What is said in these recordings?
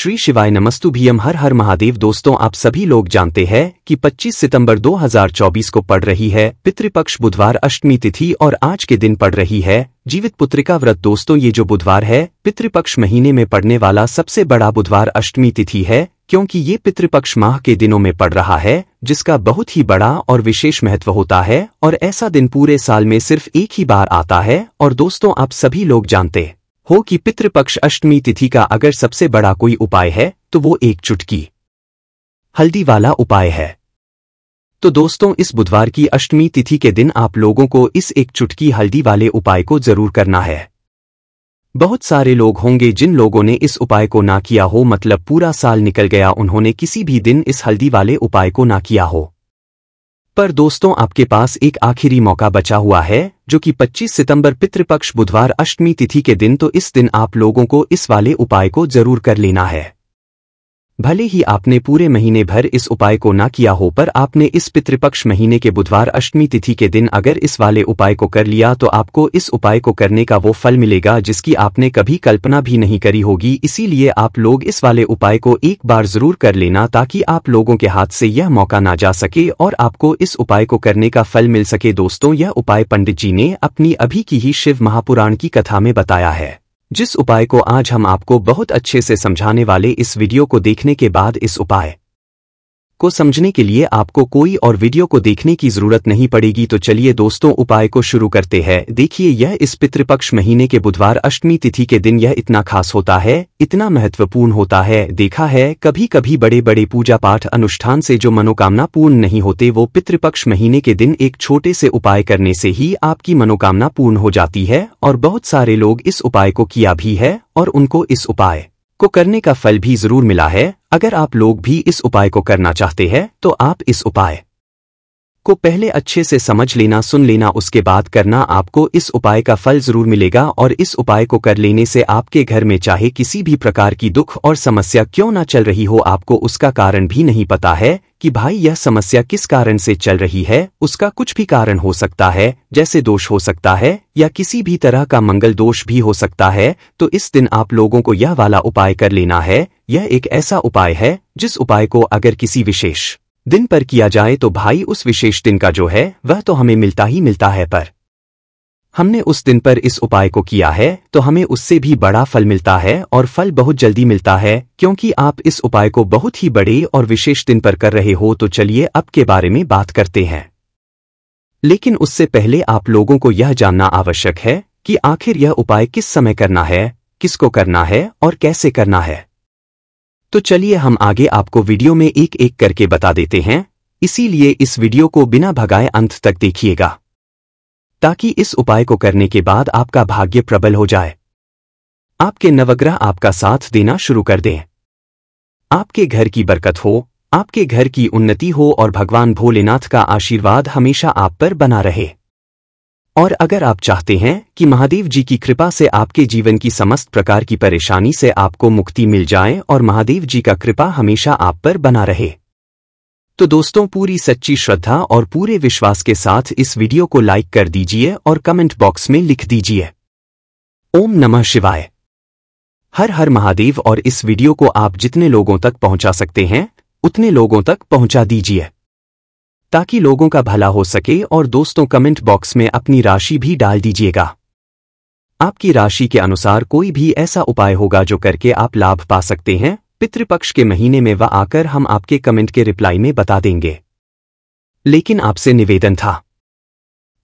श्री शिवाय नमस्तुभ्यम हर हर महादेव। दोस्तों, आप सभी लोग जानते हैं कि 25 सितंबर 2024 को पड़ रही है पितृपक्ष बुधवार अष्टमी तिथि और आज के दिन पड़ रही है जीवित पुत्रिका व्रत। दोस्तों, ये जो बुधवार है पितृपक्ष महीने में पड़ने वाला सबसे बड़ा बुधवार अष्टमी तिथि है, क्योंकि ये पितृपक्ष माह के दिनों में पड़ रहा है, जिसका बहुत ही बड़ा और विशेष महत्व होता है और ऐसा दिन पूरे साल में सिर्फ एक ही बार आता है। और दोस्तों, आप सभी लोग जानते हो कि पितृपक्ष अष्टमी तिथि का अगर सबसे बड़ा कोई उपाय है तो वो एक चुटकी हल्दी वाला उपाय है। तो दोस्तों, इस बुधवार की अष्टमी तिथि के दिन आप लोगों को इस एक चुटकी हल्दी वाले उपाय को जरूर करना है। बहुत सारे लोग होंगे जिन लोगों ने इस उपाय को ना किया हो, मतलब पूरा साल निकल गया उन्होंने किसी भी दिन इस हल्दी वाले उपाय को ना किया हो। पर दोस्तों, आपके पास एक आखिरी मौका बचा हुआ है, जो कि 25 सितंबर पितृपक्ष बुधवार अष्टमी तिथि के दिन। तो इस दिन आप लोगों को इस वाले उपाय को जरूर कर लेना है। भले ही आपने पूरे महीने भर इस उपाय को ना किया हो, पर आपने इस पितृपक्ष महीने के बुधवार अष्टमी तिथि के दिन अगर इस वाले उपाय को कर लिया तो आपको इस उपाय को करने का वो फल मिलेगा जिसकी आपने कभी कल्पना भी नहीं करी होगी। इसीलिए आप लोग इस वाले उपाय को एक बार जरूर कर लेना, ताकि आप लोगों के हाथ से यह मौका ना जा सके और आपको इस उपाय को करने का फल मिल सके। दोस्तों, यह उपाय पंडित जी ने अपनी अभी की ही शिव महापुराण की कथा में बताया है, जिस उपाय को आज हम आपको बहुत अच्छे से समझाने वाले। इस वीडियो को देखने के बाद इस उपाय को समझने के लिए आपको कोई और वीडियो को देखने की जरूरत नहीं पड़ेगी। तो चलिए दोस्तों, उपाय को शुरू करते हैं। देखिए, यह इस पितृपक्ष महीने के बुधवार अष्टमी तिथि के दिन यह इतना खास होता है, इतना महत्वपूर्ण होता है। देखा है कभी कभी बड़े बड़े पूजा पाठ अनुष्ठान से जो मनोकामना पूर्ण नहीं होते, वो पितृपक्ष महीने के दिन एक छोटे से उपाय करने से ही आपकी मनोकामना पूर्ण हो जाती है। और बहुत सारे लोग इस उपाय को किया भी है और उनको इस उपाय को करने का फल भी जरूर मिला है। अगर आप लोग भी इस उपाय को करना चाहते हैं तो आप इस उपाय को पहले अच्छे से समझ लेना, सुन लेना, उसके बाद करना। आपको इस उपाय का फल जरूर मिलेगा और इस उपाय को कर लेने से आपके घर में चाहे किसी भी प्रकार की दुख और समस्या क्यों ना चल रही हो, आपको उसका कारण भी नहीं पता है कि भाई यह समस्या किस कारण से चल रही है। उसका कुछ भी कारण हो सकता है, जैसे दोष हो सकता है या किसी भी तरह का मंगल दोष भी हो सकता है। तो इस दिन आप लोगों को यह वाला उपाय कर लेना है। यह एक ऐसा उपाय है जिस उपाय को अगर किसी विशेष दिन पर किया जाए तो भाई उस विशेष दिन का जो है वह तो हमें मिलता ही मिलता है, पर हमने उस दिन पर इस उपाय को किया है तो हमें उससे भी बड़ा फल मिलता है और फल बहुत जल्दी मिलता है, क्योंकि आप इस उपाय को बहुत ही बड़े और विशेष दिन पर कर रहे हो। तो चलिए अब के बारे में बात करते हैं, लेकिन उससे पहले आप लोगों को यह जानना आवश्यक है कि आखिर यह उपाय किस समय करना है, किसको करना है और कैसे करना है। तो चलिए हम आगे आपको वीडियो में एक एक करके बता देते हैं, इसीलिए इस वीडियो को बिना भगाए अंत तक देखिएगा, ताकि इस उपाय को करने के बाद आपका भाग्य प्रबल हो जाए, आपके नवग्रह आपका साथ देना शुरू कर दें, आपके घर की बरकत हो, आपके घर की उन्नति हो और भगवान भोलेनाथ का आशीर्वाद हमेशा आप पर बना रहे। और अगर आप चाहते हैं कि महादेव जी की कृपा से आपके जीवन की समस्त प्रकार की परेशानी से आपको मुक्ति मिल जाए और महादेव जी का कृपा हमेशा आप पर बना रहे, तो दोस्तों पूरी सच्ची श्रद्धा और पूरे विश्वास के साथ इस वीडियो को लाइक कर दीजिए और कमेंट बॉक्स में लिख दीजिए ओम नमः शिवाय, हर हर महादेव। और इस वीडियो को आप जितने लोगों तक पहुंचा सकते हैं उतने लोगों तक पहुंचा दीजिए, ताकि लोगों का भला हो सके। और दोस्तों, कमेंट बॉक्स में अपनी राशि भी डाल दीजिएगा। आपकी राशि के अनुसार कोई भी ऐसा उपाय होगा जो करके आप लाभ पा सकते हैं पितृपक्ष के महीने में, वह आकर हम आपके कमेंट के रिप्लाई में बता देंगे। लेकिन आपसे निवेदन था,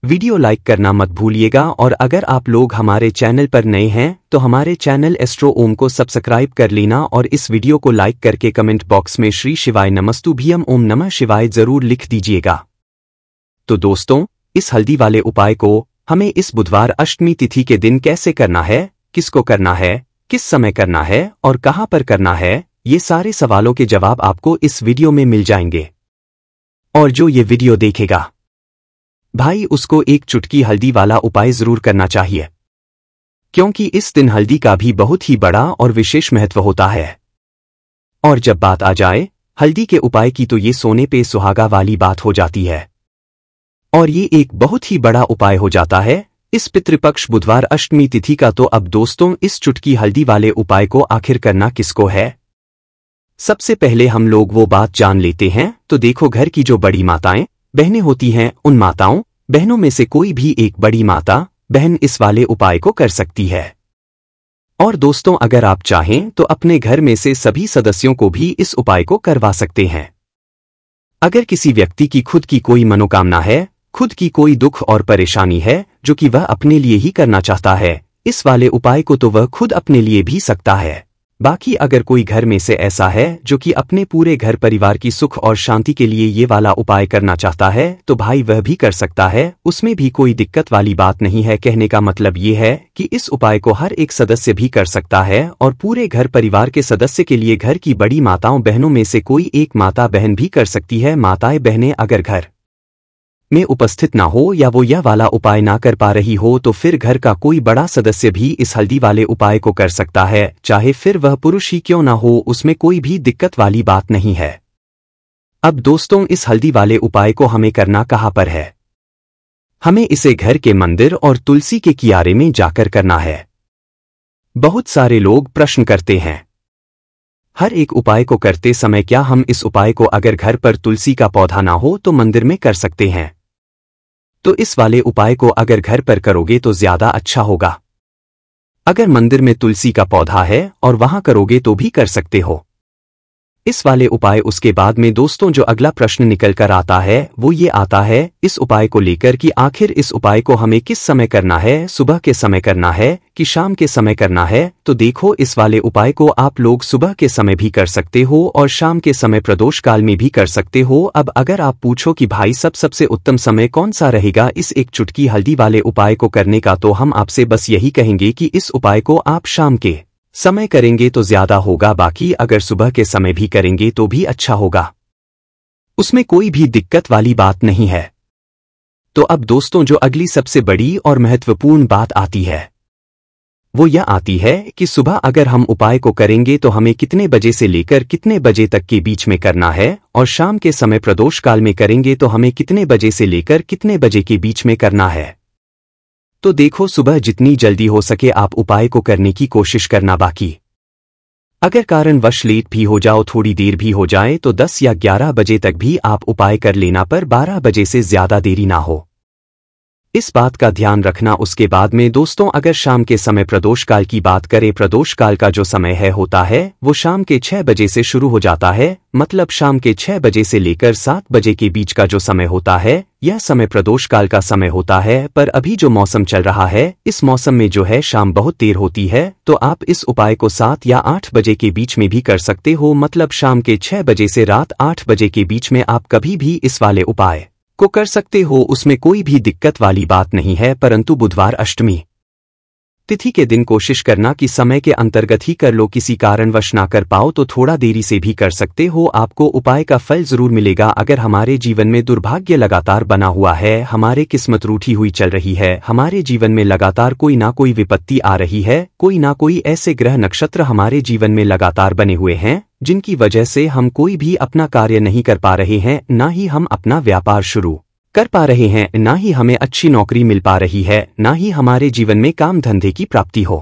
वीडियो लाइक करना मत भूलिएगा। और अगर आप लोग हमारे चैनल पर नए हैं तो हमारे चैनल एस्ट्रो ओम को सब्सक्राइब कर लेना और इस वीडियो को लाइक करके कमेंट बॉक्स में श्री शिवाय नमस्तुभ्यम ओम नमः शिवाय जरूर लिख दीजिएगा। तो दोस्तों, इस हल्दी वाले उपाय को हमें इस बुधवार अष्टमी तिथि के दिन कैसे करना है, किसको करना है, किस समय करना है और कहां पर करना है, ये सारे सवालों के जवाब आपको इस वीडियो में मिल जाएंगे। और जो ये वीडियो देखेगा भाई, उसको एक चुटकी हल्दी वाला उपाय जरूर करना चाहिए, क्योंकि इस दिन हल्दी का भी बहुत ही बड़ा और विशेष महत्व होता है। और जब बात आ जाए हल्दी के उपाय की, तो ये सोने पे सुहागा वाली बात हो जाती है और ये एक बहुत ही बड़ा उपाय हो जाता है इस पितृपक्ष बुधवार अष्टमी तिथि का। तो अब दोस्तों, इस चुटकी हल्दी वाले उपाय को आखिर करना किसको है, सबसे पहले हम लोग वो बात जान लेते हैं। तो देखो, घर की जो बड़ी माताएं बहनें होती हैं, उन माताओं बहनों में से कोई भी एक बड़ी माता बहन इस वाले उपाय को कर सकती है। और दोस्तों, अगर आप चाहें तो अपने घर में से सभी सदस्यों को भी इस उपाय को करवा सकते हैं। अगर किसी व्यक्ति की खुद की कोई मनोकामना है, खुद की कोई दुख और परेशानी है जो कि वह अपने लिए ही करना चाहता है, इस वाले उपाय को तो वह खुद अपने लिए भी सकता है। बाकी अगर कोई घर में से ऐसा है जो कि अपने पूरे घर परिवार की सुख और शांति के लिए ये वाला उपाय करना चाहता है, तो भाई वह भी कर सकता है, उसमें भी कोई दिक्कत वाली बात नहीं है। कहने का मतलब ये है कि इस उपाय को हर एक सदस्य भी कर सकता है और पूरे घर परिवार के सदस्य के लिए घर की बड़ी माताओं बहनों में से कोई एक माता बहन भी कर सकती है। माताएं बहनें अगर घर में उपस्थित ना हो या वो यह वाला उपाय ना कर पा रही हो, तो फिर घर का कोई बड़ा सदस्य भी इस हल्दी वाले उपाय को कर सकता है, चाहे फिर वह पुरुष ही क्यों ना हो, उसमें कोई भी दिक्कत वाली बात नहीं है। अब दोस्तों, इस हल्दी वाले उपाय को हमें करना कहाँ पर है? हमें इसे घर के मंदिर और तुलसी के किनारे में जाकर करना है। बहुत सारे लोग प्रश्न करते हैं, हर एक उपाय को करते समय क्या हम इस उपाय को अगर घर पर तुलसी का पौधा ना हो तो मंदिर में कर सकते हैं? तो इस वाले उपाय को अगर घर पर करोगे तो ज्यादा अच्छा होगा। अगर मंदिर में तुलसी का पौधा है और वहां करोगे तो भी कर सकते हो इस वाले उपाय। उसके बाद में दोस्तों, जो अगला प्रश्न निकल कर आता है वो ये आता है इस उपाय को लेकर कि आखिर इस उपाय को हमें किस समय करना है, सुबह के समय करना है कि शाम के समय करना है? तो देखो, इस वाले उपाय को आप लोग सुबह के समय भी कर सकते हो और शाम के समय प्रदोष काल में भी कर सकते हो। अब अगर आप पूछो कि भाई सबसे उत्तम समय कौन सा रहेगा इस एक चुटकी हल्दी वाले उपाय को करने का, तो हम आपसे बस यही कहेंगे कि इस उपाय को आप शाम के समय करेंगे तो ज्यादा होगा, बाकी अगर सुबह के समय भी करेंगे तो भी अच्छा होगा, उसमें कोई भी दिक्कत वाली बात नहीं है। तो अब दोस्तों, जो अगली सबसे बड़ी और महत्वपूर्ण बात आती है वो यह आती है कि सुबह अगर हम उपाय को करेंगे तो हमें कितने बजे से लेकर कितने बजे तक के बीच में करना है, और शाम के समय प्रदोष काल में करेंगे तो हमें कितने बजे से लेकर कितने बजे के बीच में करना है। तो देखो, सुबह जितनी जल्दी हो सके आप उपाय को करने की कोशिश करना। बाकी अगर कारणवश लेट भी हो जाओ, थोड़ी देर भी हो जाए, तो 10 या 11 बजे तक भी आप उपाय कर लेना, पर 12 बजे से ज्यादा देरी ना हो, इस बात का ध्यान रखना। उसके बाद में दोस्तों, अगर शाम के समय प्रदोष काल की बात करें, प्रदोष काल का जो समय होता है वो शाम के 6 बजे से शुरू हो जाता है, मतलब शाम के 6 बजे से लेकर 7 बजे के बीच का जो समय होता है यह समय प्रदोष काल का समय होता है। पर अभी जो मौसम चल रहा है, इस मौसम में जो है शाम बहुत देर होती है, तो आप इस उपाय को 7 या 8 बजे के बीच में भी कर सकते हो, मतलब शाम के 6 बजे से रात 8 बजे के बीच में आप कभी भी इस वाले उपाय को कर सकते हो, उसमें कोई भी दिक्कत वाली बात नहीं है। परंतु बुधवार अष्टमी तिथि के दिन कोशिश करना कि समय के अंतर्गत ही कर लो, किसी कारणवश ना कर पाओ तो थोड़ा देरी से भी कर सकते हो, आपको उपाय का फल जरूर मिलेगा। अगर हमारे जीवन में दुर्भाग्य लगातार बना हुआ है, हमारे किस्मत रूठी हुई चल रही है, हमारे जीवन में लगातार कोई ना कोई विपत्ति आ रही है, कोई ना कोई ऐसे ग्रह नक्षत्र हमारे जीवन में लगातार बने हुए हैं जिनकी वजह से हम कोई भी अपना कार्य नहीं कर पा रहे हैं, ना ही हम अपना व्यापार शुरू कर पा रहे हैं, ना ही हमें अच्छी नौकरी मिल पा रही है, ना ही हमारे जीवन में काम धंधे की प्राप्ति हो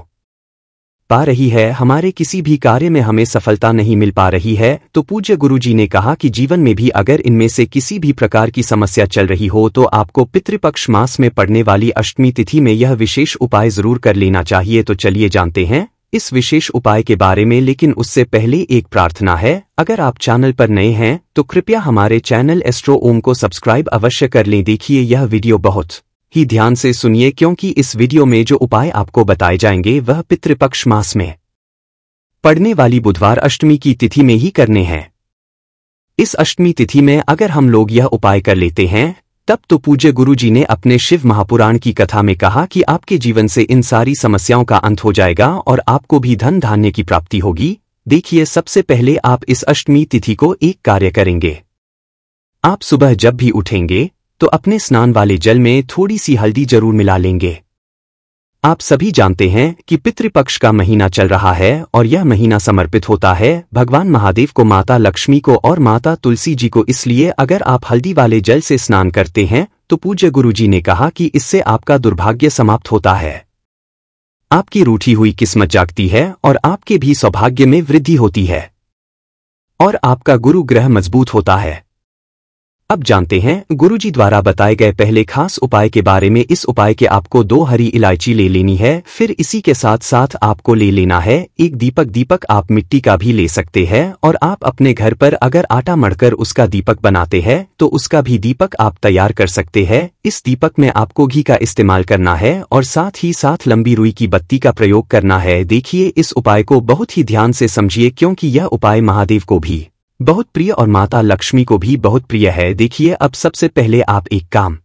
पा रही है, हमारे किसी भी कार्य में हमें सफलता नहीं मिल पा रही है, तो पूज्य गुरुजी ने कहा कि जीवन में भी अगर इनमें से किसी भी प्रकार की समस्या चल रही हो तो आपको पितृपक्ष मास में पड़ने वाली अष्टमी तिथि में यह विशेष उपाय जरूर कर लेना चाहिए। तो चलिए जानते हैं इस विशेष उपाय के बारे में, लेकिन उससे पहले एक प्रार्थना है। अगर आप चैनल पर नए हैं तो कृपया हमारे चैनल एस्ट्रो ओम को सब्सक्राइब अवश्य कर लें। देखिए, यह वीडियो बहुत ही ध्यान से सुनिए, क्योंकि इस वीडियो में जो उपाय आपको बताए जाएंगे वह पितृपक्ष मास में पड़ने वाली बुधवार अष्टमी की तिथि में ही करने हैं। इस अष्टमी तिथि में अगर हम लोग यह उपाय कर लेते हैं तब तो पूज्य गुरुजी ने अपने शिव महापुराण की कथा में कहा कि आपके जीवन से इन सारी समस्याओं का अंत हो जाएगा और आपको भी धन धान्य की प्राप्ति होगी। देखिए, सबसे पहले आप इस अष्टमी तिथि को एक कार्य करेंगे। आप सुबह जब भी उठेंगे तो अपने स्नान वाले जल में थोड़ी सी हल्दी जरूर मिला लेंगे। आप सभी जानते हैं कि पितृपक्ष का महीना चल रहा है और यह महीना समर्पित होता है भगवान महादेव को, माता लक्ष्मी को और माता तुलसी जी को। इसलिए अगर आप हल्दी वाले जल से स्नान करते हैं तो पूज्य गुरुजी ने कहा कि इससे आपका दुर्भाग्य समाप्त होता है, आपकी रूठी हुई किस्मत जागती है और आपके भी सौभाग्य में वृद्धि होती है। और आपका गुरु ग्रह मजबूत होता है। अब जानते हैं गुरुजी द्वारा बताए गए पहले खास उपाय के बारे में। इस उपाय के आपको 2 हरी इलायची ले लेनी है, फिर इसी के साथ साथ आपको ले लेना है एक दीपक। दीपक आप मिट्टी का भी ले सकते हैं, और आप अपने घर पर अगर आटा मढ़कर उसका दीपक बनाते हैं तो उसका भी दीपक आप तैयार कर सकते हैं। इस दीपक में आपको घी का इस्तेमाल करना है और साथ ही साथ लंबी रुई की बत्ती का प्रयोग करना है। देखिए, इस उपाय को बहुत ही ध्यान से समझिए, क्योंकि यह उपाय महादेव को भी बहुत प्रिय और माता लक्ष्मी को भी बहुत प्रिय है। देखिए, अब सबसे पहले आप एक काम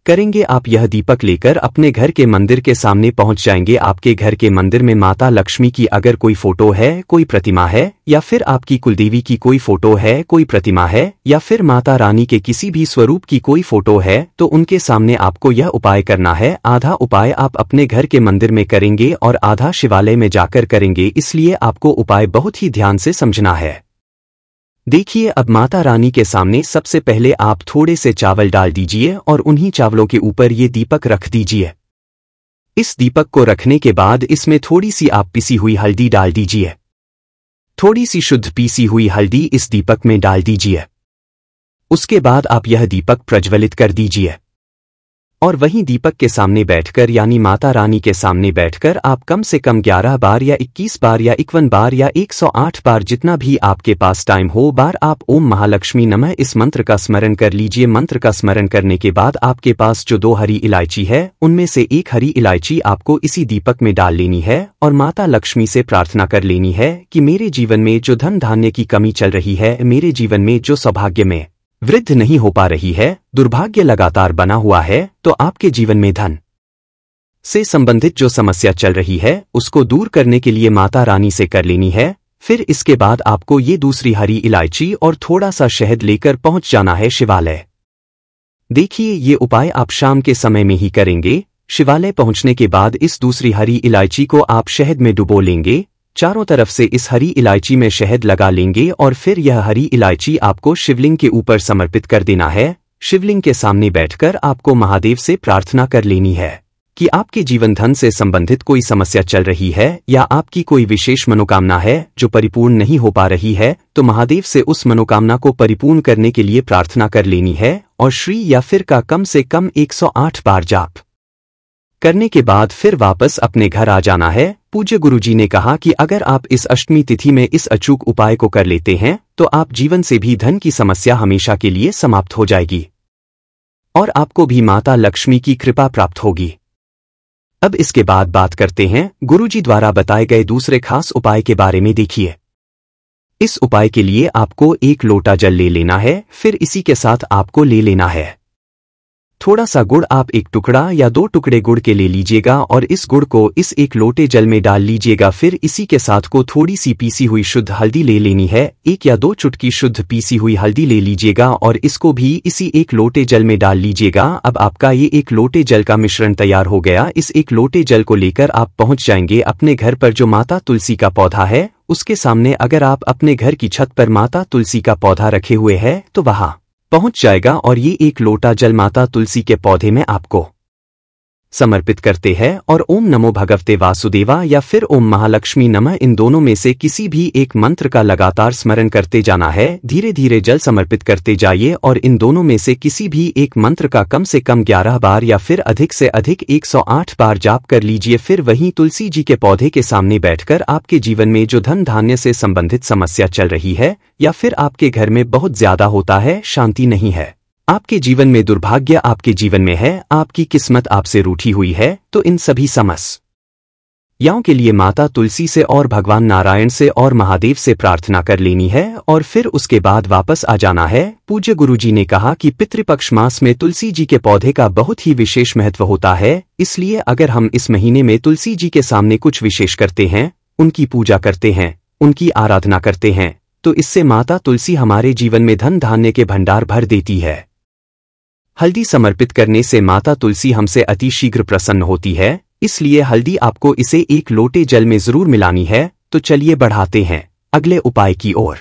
करेंगे, आप यह दीपक लेकर अपने घर के मंदिर के सामने पहुंच जाएंगे। आपके घर के मंदिर में माता लक्ष्मी की अगर कोई फोटो है, कोई प्रतिमा है, या फिर आपकी कुलदेवी की कोई फोटो है, कोई प्रतिमा है, या फिर माता रानी के किसी भी स्वरूप की कोई फोटो है, तो उनके सामने आपको यह उपाय करना है। आधा उपाय आप अपने घर के मंदिर में करेंगे और आधा शिवालय में जाकर करेंगे, इसलिए आपको उपाय बहुत ही ध्यान से समझना है। देखिए, अब माता रानी के सामने सबसे पहले आप थोड़े से चावल डाल दीजिए और उन्हीं चावलों के ऊपर ये दीपक रख दीजिए। इस दीपक को रखने के बाद इसमें थोड़ी सी आप पिसी हुई हल्दी डाल दीजिए। थोड़ी सी शुद्ध पीसी हुई हल्दी इस दीपक में डाल दीजिए। उसके बाद आप यह दीपक प्रज्वलित कर दीजिए और वहीं दीपक के सामने बैठकर, यानी माता रानी के सामने बैठकर, आप कम से कम 11 बार या 21 बार या 51 बार या 108 बार, जितना भी आपके पास टाइम हो, बार आप ओम महालक्ष्मी नमः इस मंत्र का स्मरण कर लीजिए। मंत्र का स्मरण करने के बाद आपके पास जो 2 हरी इलायची है, उनमें से एक हरी इलायची आपको इसी दीपक में डाल लेनी है और माता लक्ष्मी से प्रार्थना कर लेनी है कि मेरे जीवन में जो धन धान्य की कमी चल रही है, मेरे जीवन में जो सौभाग्य में वृद्धि नहीं हो पा रही है, दुर्भाग्य लगातार बना हुआ है, तो आपके जीवन में धन से संबंधित जो समस्या चल रही है उसको दूर करने के लिए माता रानी से कर लेनी है। फिर इसके बाद आपको ये दूसरी हरी इलायची और थोड़ा सा शहद लेकर पहुंच जाना है शिवालय। देखिए, ये उपाय आप शाम के समय में ही करेंगे। शिवालय पहुंचने के बाद इस दूसरी हरी इलायची को आप शहद में डुबो लेंगे, चारों तरफ से इस हरी इलायची में शहद लगा लेंगे और फिर यह हरी इलायची आपको शिवलिंग के ऊपर समर्पित कर देना है। शिवलिंग के सामने बैठकर आपको महादेव से प्रार्थना कर लेनी है कि आपके जीवन धन से संबंधित कोई समस्या चल रही है या आपकी कोई विशेष मनोकामना है जो परिपूर्ण नहीं हो पा रही है, तो महादेव से उस मनोकामना को परिपूर्ण करने के लिए प्रार्थना कर लेनी है और श्री या फिर का कम से कम 108 बार जाप करने के बाद फिर वापस अपने घर आ जाना है। पूज्य गुरुजी ने कहा कि अगर आप इस अष्टमी तिथि में इस अचूक उपाय को कर लेते हैं तो आप जीवन से भी धन की समस्या हमेशा के लिए समाप्त हो जाएगी और आपको भी माता लक्ष्मी की कृपा प्राप्त होगी। अब इसके बाद बात करते हैं गुरुजी द्वारा बताए गए दूसरे खास उपाय के बारे में। देखिए, इस उपाय के लिए आपको 1 लोटा जल ले लेना है, फिर इसी के साथ आपको ले लेना है थोड़ा सा गुड़। आप 1 टुकड़ा या 2 टुकड़े गुड़ के ले लीजिएगा और इस गुड़ को इस 1 लोटे जल में डाल लीजिएगा। फिर इसी के साथ को थोड़ी सी पीसी हुई शुद्ध हल्दी ले लेनी है, 1 या 2 चुटकी शुद्ध पीसी हुई हल्दी ले लीजिएगा और इसको भी इसी 1 लोटे जल में डाल लीजिएगा। अब आपका ये 1 लोटे जल का मिश्रण तैयार हो गया। इस 1 लोटे जल को लेकर आप पहुंच जाएंगे अपने घर पर जो माता तुलसी का पौधा है उसके सामने। अगर आप अपने घर की छत पर माता तुलसी का पौधा रखे हुए हैं तो वहां पहुंच जाएगा और ये 1 लोटा जल माता तुलसी के पौधे में आपको समर्पित करते हैं और ओम नमो भगवते वासुदेवा या फिर ओम महालक्ष्मी नमः इन दोनों में से किसी भी एक मंत्र का लगातार स्मरण करते जाना है। धीरे धीरे जल समर्पित करते जाइए और इन दोनों में से किसी भी एक मंत्र का कम से कम 11 बार या फिर अधिक से अधिक 108 बार जाप कर लीजिए। फिर वहीं तुलसी जी के पौधे के सामने बैठकर आपके जीवन में जो धन धान्य से संबंधित समस्या चल रही है या फिर आपके घर में बहुत ज्यादा होता है, शांति नहीं है, आपके जीवन में दुर्भाग्य आपके जीवन में है, आपकी किस्मत आपसे रूठी हुई है, तो इन सभी समस्याओं के लिए माता तुलसी से और भगवान नारायण से और महादेव से प्रार्थना कर लेनी है और फिर उसके बाद वापस आ जाना है। पूज्य गुरुजी ने कहा कि पितृपक्ष मास में तुलसी जी के पौधे का बहुत ही विशेष महत्व होता है, इसलिए अगर हम इस महीने में तुलसी जी के सामने कुछ विशेष करते हैं, उनकी पूजा करते हैं, उनकी आराधना करते हैं, तो इससे माता तुलसी हमारे जीवन में धन धान्य के भंडार भर देती है। हल्दी समर्पित करने से माता तुलसी हमसे अति शीघ्र प्रसन्न होती है, इसलिए हल्दी आपको इसे 1 लोटे जल में जरूर मिलानी है। तो चलिए बढ़ाते हैं अगले उपाय की ओर।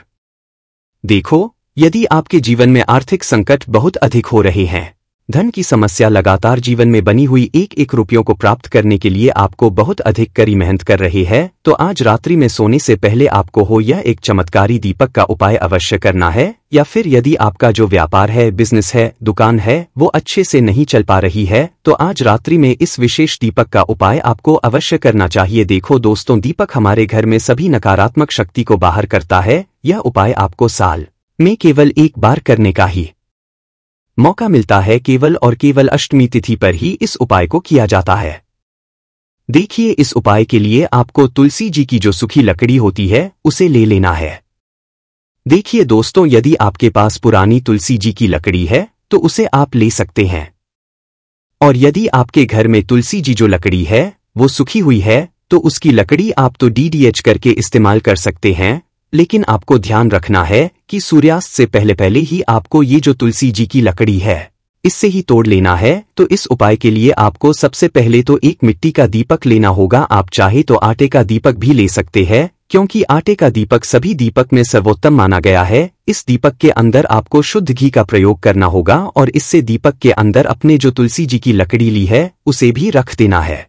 देखो, यदि आपके जीवन में आर्थिक संकट बहुत अधिक हो रहे हैं, धन की समस्या लगातार जीवन में बनी हुई एक एक रुपयों को प्राप्त करने के लिए आपको बहुत अधिक कड़ी मेहनत कर रही है, तो आज रात्रि में सोने से पहले आपको हो यह एक चमत्कारी दीपक का उपाय अवश्य करना है। या फिर यदि आपका जो व्यापार है, बिजनेस है, दुकान है, वो अच्छे से नहीं चल पा रही है, तो आज रात्रि में इस विशेष दीपक का उपाय आपको अवश्य करना चाहिए। देखो दोस्तों, दीपक हमारे घर में सभी नकारात्मक शक्ति को बाहर करता है। यह उपाय आपको साल में केवल एक बार करने का ही मौका मिलता है। केवल और केवल अष्टमी तिथि पर ही इस उपाय को किया जाता है। देखिए, इस उपाय के लिए आपको तुलसी जी की जो सूखी लकड़ी होती है उसे ले लेना है। देखिए दोस्तों, यदि आपके पास पुरानी तुलसी जी की लकड़ी है तो उसे आप ले सकते हैं, और यदि आपके घर में तुलसी जी जो लकड़ी है वो सूखी हुई है तो उसकी लकड़ी आप तो डीडीएच करके इस्तेमाल कर सकते हैं। लेकिन आपको ध्यान रखना है कि सूर्यास्त से पहले पहले ही आपको ये जो तुलसी जी की लकड़ी है इससे ही तोड़ लेना है। तो इस उपाय के लिए आपको सबसे पहले तो एक मिट्टी का दीपक लेना होगा। आप चाहे तो आटे का दीपक भी ले सकते हैं, क्योंकि आटे का दीपक सभी दीपक में सर्वोत्तम माना गया है। इस दीपक के अंदर आपको शुद्ध घी का प्रयोग करना होगा और इससे दीपक के अंदर अपने जो तुलसी जी की लकड़ी ली है उसे भी रख देना है।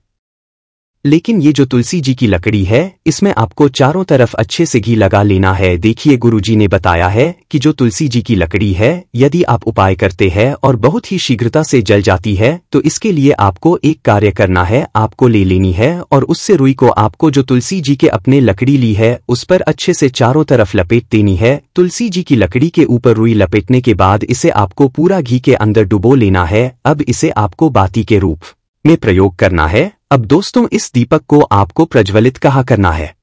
लेकिन ये जो तुलसी जी की लकड़ी है इसमें आपको चारों तरफ अच्छे से घी लगा लेना है। देखिए, गुरुजी ने बताया है कि जो तुलसी जी की लकड़ी है यदि आप उपाय करते हैं और बहुत ही शीघ्रता से जल जाती है तो इसके लिए आपको एक कार्य करना है। आपको ले लेनी है और उससे रुई को आपको जो तुलसी जी के अपने लकड़ी ली है उस पर अच्छे से चारों तरफ लपेट देनी है। तुलसी जी की लकड़ी के ऊपर रुई लपेटने के बाद इसे आपको पूरा घी के अंदर डुबो लेना है। अब इसे आपको बाती के रूप में प्रयोग करना है। अब दोस्तों, इस दीपक को आपको प्रज्वलित कहाँ करना है?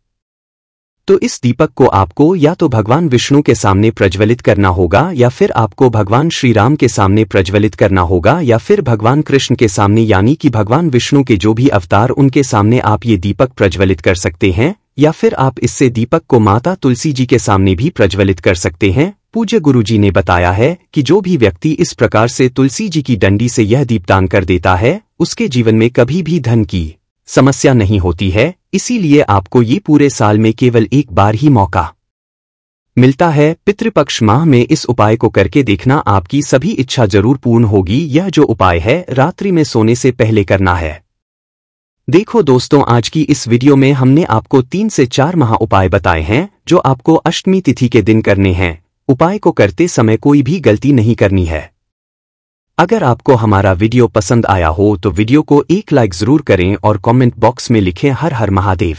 तो इस दीपक को आपको या तो भगवान विष्णु के सामने प्रज्वलित करना होगा, या फिर आपको भगवान श्री राम के सामने प्रज्वलित करना होगा, या फिर भगवान कृष्ण के सामने, यानी कि भगवान विष्णु के जो भी अवतार उनके सामने आप ये दीपक प्रज्वलित कर सकते हैं। या फिर आप इससे दीपक को माता तुलसी जी के सामने भी प्रज्वलित कर सकते हैं। पूज्य गुरुजी ने बताया है कि जो भी व्यक्ति इस प्रकार से तुलसी जी की डंडी से यह दीपदान कर देता है उसके जीवन में कभी भी धन की समस्या नहीं होती है। इसीलिए आपको ये पूरे साल में केवल एक बार ही मौका मिलता है। पितृपक्ष माह में इस उपाय को करके देखना, आपकी सभी इच्छा जरूर पूर्ण होगी। यह जो उपाय है रात्रि में सोने से पहले करना है। देखो दोस्तों, आज की इस वीडियो में हमने आपको 3 से 4 महा उपाय बताए हैं जो आपको अष्टमी तिथि के दिन करने हैं। उपाय को करते समय कोई भी गलती नहीं करनी है। अगर आपको हमारा वीडियो पसंद आया हो तो वीडियो को एक लाइक जरूर करें और कमेंट बॉक्स में लिखें हर हर महादेव।